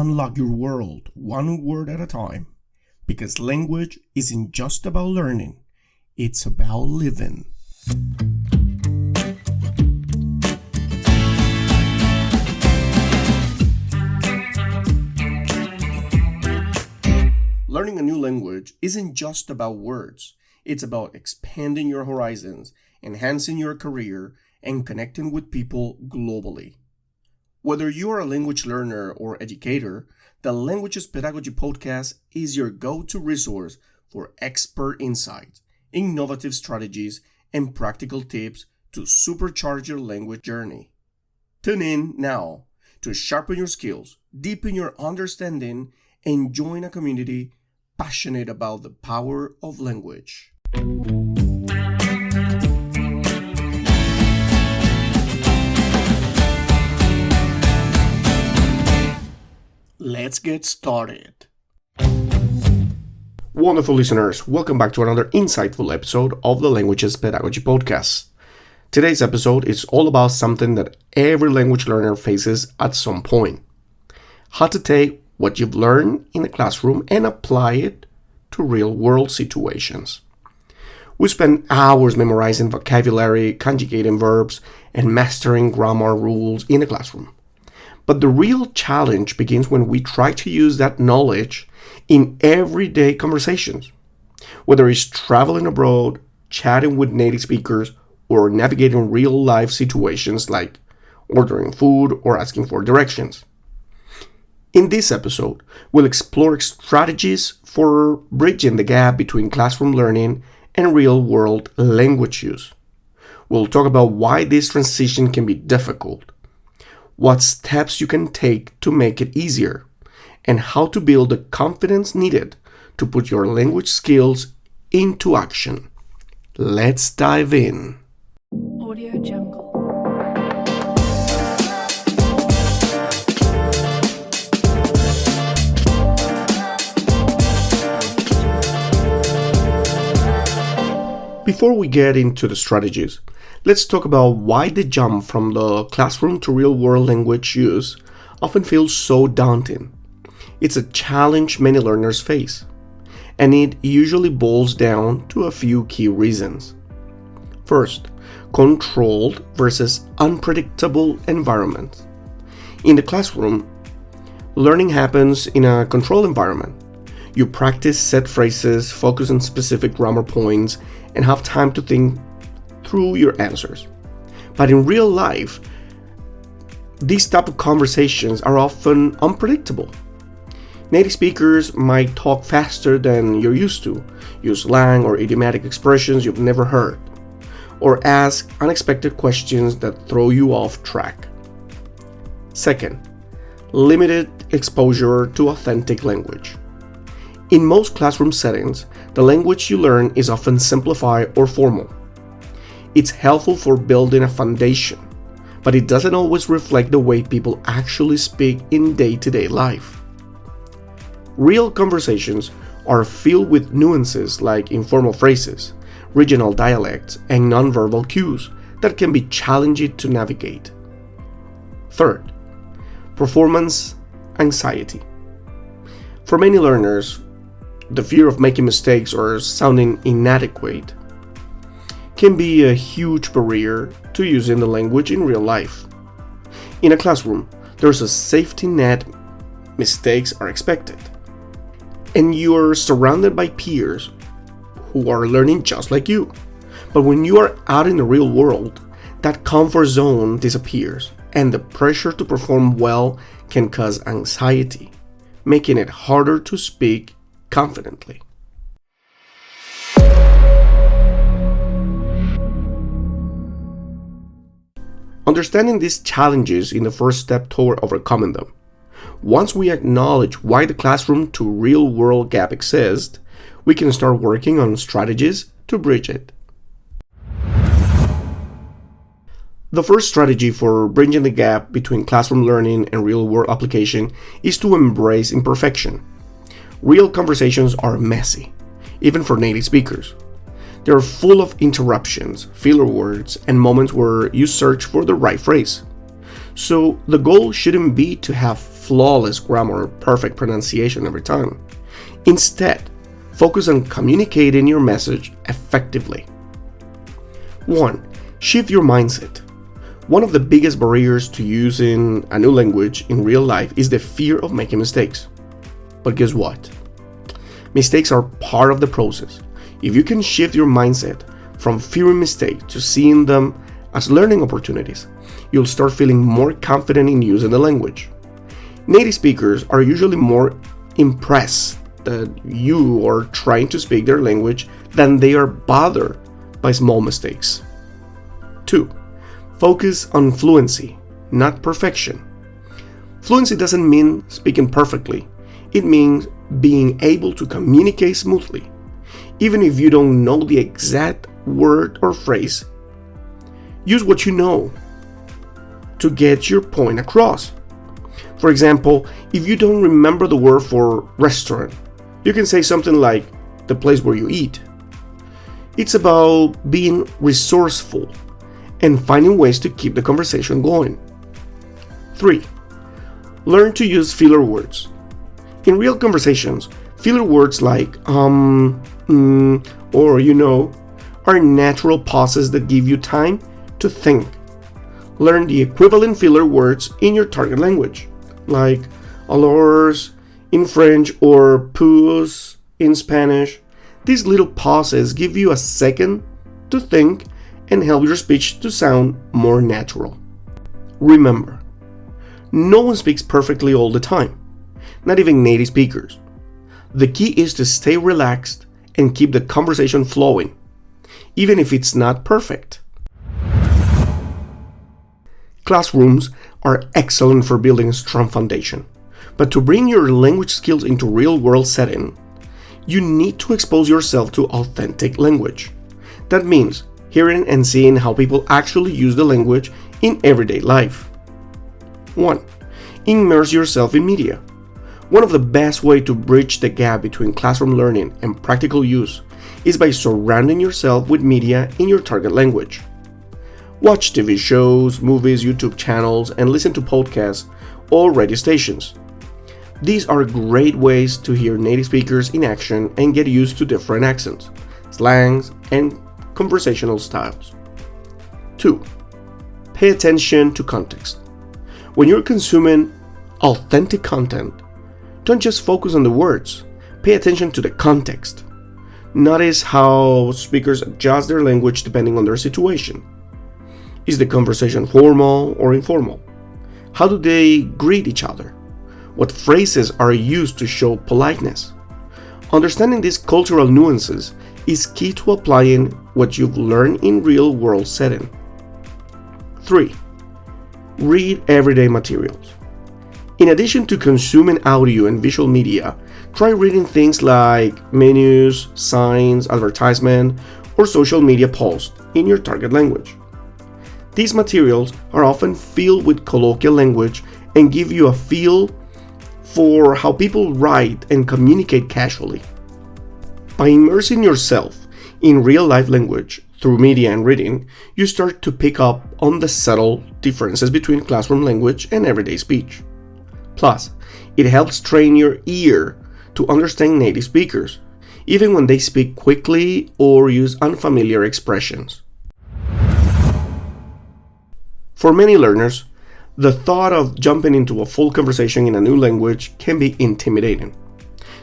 unlock your world one word at a time, because language isn't just about learning, it's about living. Learning a new language isn't just about words. It's about expanding your horizons, enhancing your career, and connecting with people globally. Whether you are a language learner or educator, the Languages Pedagogy Podcast is your go-to resource for expert insights, innovative strategies, and practical tips to supercharge your language journey. Tune in now to sharpen your skills, deepen your understanding, and join a community passionate about the power of language. Let's get started. Wonderful listeners, welcome back to another insightful episode of the Languages Pedagogy Podcast. Today's episode is all about something that every language learner faces at some point. How to take what you've learned in the classroom and apply it to real-world situations. We spend hours memorizing vocabulary, conjugating verbs, and mastering grammar rules in the classroom. But the real challenge begins when we try to use that knowledge in everyday conversations. Whether it's traveling abroad, chatting with native speakers, or navigating real-life situations like ordering food or asking for directions. In this episode, we'll explore strategies for bridging the gap between classroom learning and real-world language use. We'll talk about why this transition can be difficult, what steps you can take to make it easier, and how to build the confidence needed to put your language skills into action. Let's dive in. Audio Jungle. Before we get into the strategies, let's talk about why the jump from the classroom to real-world language use often feels so daunting. It's a challenge many learners face, and it usually boils down to a few key reasons. First, controlled versus unpredictable environments. In the classroom, learning happens in a controlled environment. You practice set phrases, focus on specific grammar points, and have time to think through your answers. But in real life, these type of conversations are often unpredictable. Native speakers might talk faster than you're used to, use slang or idiomatic expressions you've never heard, or ask unexpected questions that throw you off track. Second, limited exposure to authentic language. In most classroom settings, the language you learn is often simplified or formal. It's helpful for building a foundation, but it doesn't always reflect the way people actually speak in day-to-day life. Real conversations are filled with nuances like informal phrases, regional dialects, and nonverbal cues that can be challenging to navigate. Third, performance anxiety. For many learners, the fear of making mistakes or sounding inadequate can be a huge barrier to using the language in real life. In a classroom, there's a safety net. Mistakes are expected, and you're surrounded by peers who are learning just like you. But when you are out in the real world, that comfort zone disappears, and the pressure to perform well can cause anxiety, making it harder to speak confidently. Understanding these challenges is the first step toward overcoming them. Once we acknowledge why the classroom to real-world gap exists, we can start working on strategies to bridge it. The first strategy for bridging the gap between classroom learning and real-world application is to embrace imperfection. Real conversations are messy, even for native speakers. They are full of interruptions, filler words, and moments where you search for the right phrase. So the goal shouldn't be to have flawless grammar or perfect pronunciation every time. Instead, focus on communicating your message effectively. 1. Shift your mindset. One of the biggest barriers to using a new language in real life is the fear of making mistakes. But guess what? Mistakes are part of the process. If you can shift your mindset from fearing mistakes to seeing them as learning opportunities, you'll start feeling more confident in using the language. Native speakers are usually more impressed that you are trying to speak their language than they are bothered by small mistakes. 2. Focus on fluency, not perfection. Fluency doesn't mean speaking perfectly. It means being able to communicate smoothly. Even if you don't know the exact word or phrase, use what you know to get your point across. For example, if you don't remember the word for restaurant, you can say something like the place where you eat. It's about being resourceful and finding ways to keep the conversation going. 3. Learn to use filler words. In real conversations, filler words like or you know are natural pauses that give you time to think. Learn the equivalent filler words in your target language, like alors in French or pues in Spanish. These little pauses give you a second to think and help your speech to sound more natural. Remember, no one speaks perfectly all the time, not even native speakers. The key is to stay relaxed and keep the conversation flowing, even if it's not perfect. Classrooms are excellent for building a strong foundation, but to bring your language skills into real-world setting, you need to expose yourself to authentic language. That means hearing and seeing how people actually use the language in everyday life. 1. Immerse yourself in media. One of the best ways to bridge the gap between classroom learning and practical use is by surrounding yourself with media in your target language. Watch TV shows, movies, YouTube channels, and listen to podcasts or radio stations. These are great ways to hear native speakers in action and get used to different accents, slangs, and conversational styles. 2. Pay attention to context. When you're consuming authentic content, don't just focus on the words. Pay attention to the context. Notice how speakers adjust their language depending on their situation. Is the conversation formal or informal? How do they greet each other? What phrases are used to show politeness? Understanding these cultural nuances is key to applying what you've learned in real-world setting. 3. Read everyday materials. In addition to consuming audio and visual media, try reading things like menus, signs, advertisement, or social media posts in your target language. These materials are often filled with colloquial language and give you a feel for how people write and communicate casually. By immersing yourself in real-life language through media and reading, you start to pick up on the subtle differences between classroom language and everyday speech. Plus, it helps train your ear to understand native speakers, even when they speak quickly or use unfamiliar expressions. For many learners, the thought of jumping into a full conversation in a new language can be intimidating.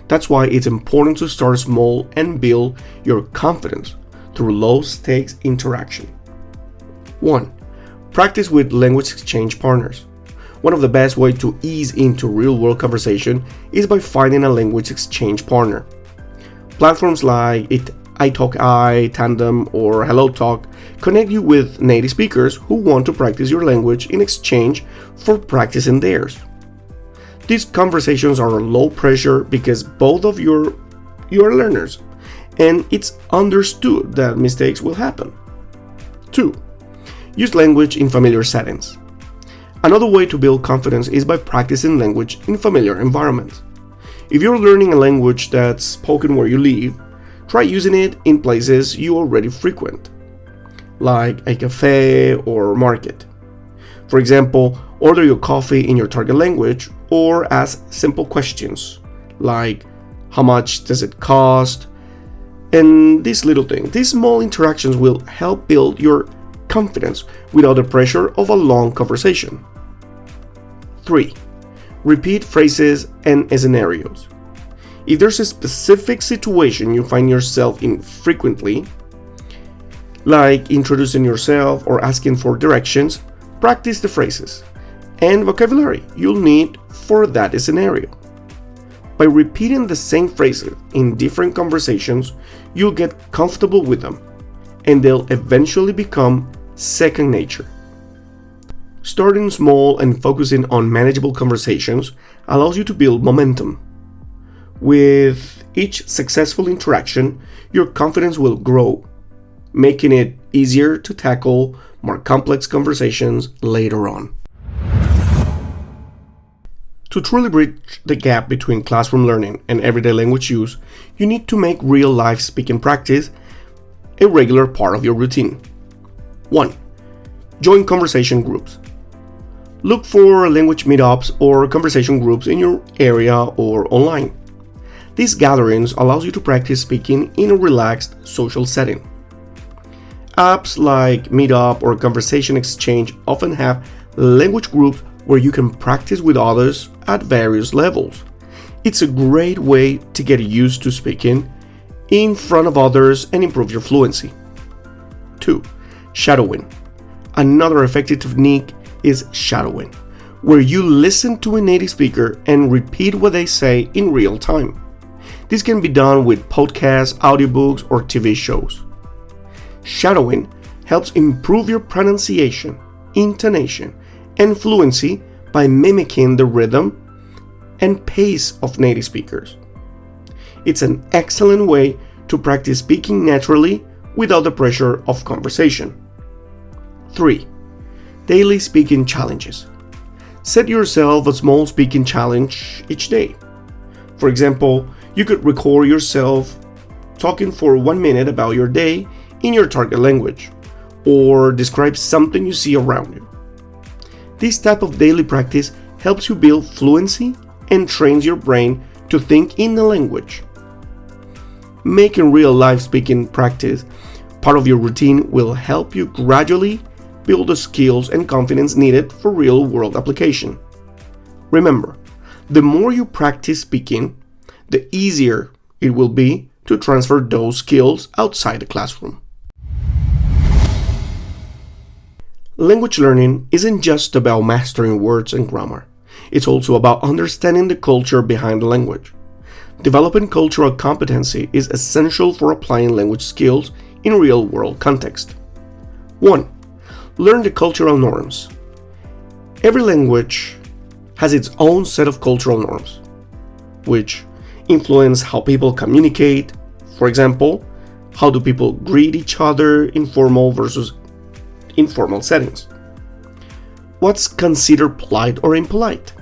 That's why it's important to start small and build your confidence through low-stakes interaction. 1. Practice with language exchange partners. One of the best ways to ease into real-world conversation is by finding a language exchange partner. Platforms like iTalki, Tandem, or HelloTalk connect you with native speakers who want to practice your language in exchange for practicing theirs. These conversations are low pressure because both of you are learners, and it's understood that mistakes will happen. 2. Use language in familiar settings. Another way to build confidence is by practicing language in familiar environments. If you're learning a language that's spoken where you live, try using it in places you already frequent, like a cafe or market. For example, Order your coffee in your target language or ask simple questions like how much does it cost? And these little things, these small interactions will help build your confidence without the pressure of a long conversation. 3. Repeat phrases and scenarios. If there's a specific situation you find yourself in frequently, like introducing yourself or asking for directions, practice the phrases and vocabulary you'll need for that scenario. By repeating the same phrases in different conversations, you'll get comfortable with them, and they'll eventually become second nature. Starting small and focusing on manageable conversations allows you to build momentum. With each successful interaction, your confidence will grow, making it easier to tackle more complex conversations later on. To truly bridge the gap between classroom learning and everyday language use, you need to make real-life speaking practice a regular part of your routine. 1. Join conversation groups. Look for language meetups or conversation groups in your area or online. These gatherings allow you to practice speaking in a relaxed social setting. Apps like Meetup or Conversation Exchange often have language groups where you can practice with others at various levels. It's a great way to get used to speaking in front of others and improve your fluency. 2. Shadowing. Another effective technique is shadowing, where you listen to a native speaker and repeat what they say in real time. This can be done with podcasts, audiobooks, or TV shows. Shadowing helps improve your pronunciation, intonation, and fluency by mimicking the rhythm and pace of native speakers. It's an excellent way to practice speaking naturally without the pressure of conversation. 3. Daily speaking challenges. Set yourself a small speaking challenge each day. For example, you could record yourself talking for 1 minute about your day in your target language, or describe something you see around you. This type of daily practice helps you build fluency and trains your brain to think in the language. Making real-life speaking practice part of your routine will help you gradually build the skills and confidence needed for real-world application. Remember, the more you practice speaking, the easier it will be to transfer those skills outside the classroom. Language learning isn't just about mastering words and grammar. It's also about understanding the culture behind the language. Developing cultural competency is essential for applying language skills in real-world context. 1. Learn the cultural norms. Every language has its own set of cultural norms, which influence how people communicate. For example, how do people greet each other in formal versus informal settings? What's considered polite or impolite?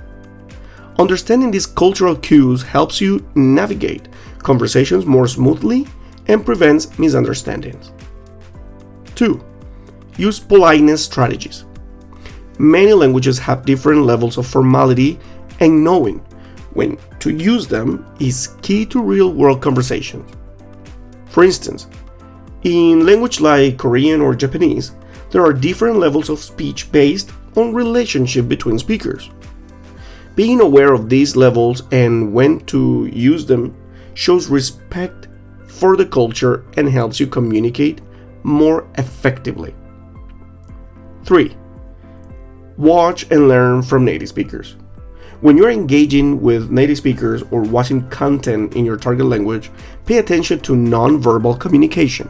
Understanding these cultural cues helps you navigate conversations more smoothly and prevents misunderstandings. 2. Use politeness strategies. Many languages have different levels of formality, and knowing when to use them is key to real-world conversations. For instance, in language like Korean or Japanese, there are different levels of speech based on relationship between speakers. Being aware of these levels and when to use them shows respect for the culture and helps you communicate more effectively. 3. Watch and learn from native speakers. When you're engaging with native speakers or watching content in your target language, pay attention to non-verbal communication.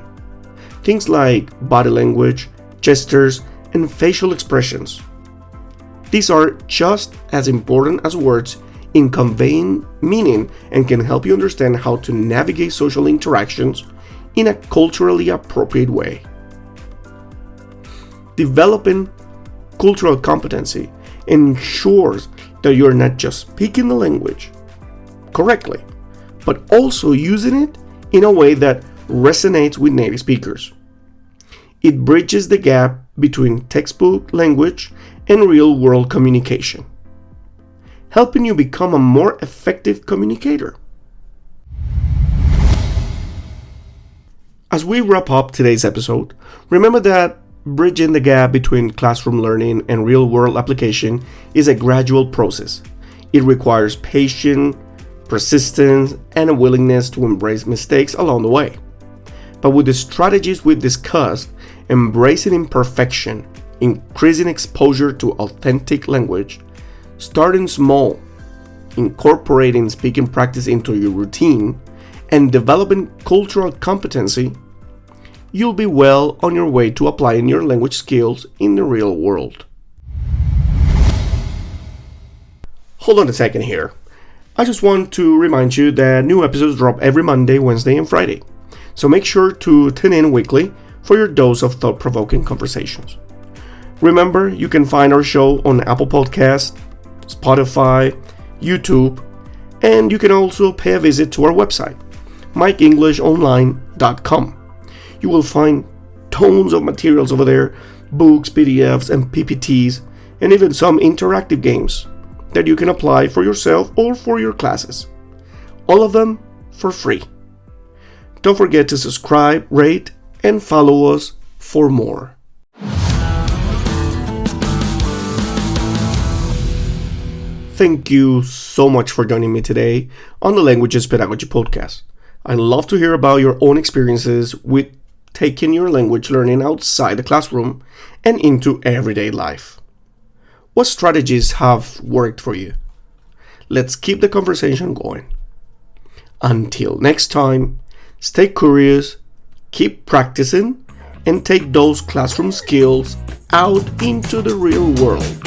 Things like body language, gestures, and facial expressions. These are just as important as words in conveying meaning and can help you understand how to navigate social interactions in a culturally appropriate way. Developing cultural competency ensures that you're not just speaking the language correctly, but also using it in a way that resonates with native speakers. It bridges the gap between textbook language and real-world communication, helping you become a more effective communicator. As we wrap up today's episode, remember that bridging the gap between classroom learning and real-world application is a gradual process. It requires patience, persistence, and a willingness to embrace mistakes along the way. But with the strategies we've discussed, embracing imperfection, increasing exposure to authentic language, starting small, incorporating speaking practice into your routine, and developing cultural competency, you'll be well on your way to applying your language skills in the real world. Hold on a second here. I just want to remind you that new episodes drop every Monday, Wednesday, and Friday. So make sure to tune in weekly for your dose of thought-provoking conversations. Remember, you can find our show on Apple Podcasts, Spotify, YouTube, and you can also pay a visit to our website, mikeenglishonline.com. You will find tons of materials over there, books, PDFs, and PPTs, and even some interactive games that you can apply for yourself or for your classes. All of them for free. Don't forget to subscribe, rate, and follow us for more. Thank you so much for joining me today on the Languages Pedagogy Podcast. I'd love to hear about your own experiences with taking your language learning outside the classroom and into everyday life. What strategies have worked for you? Let's keep the conversation going. Until next time, stay curious, keep practicing, and take those classroom skills out into the real world.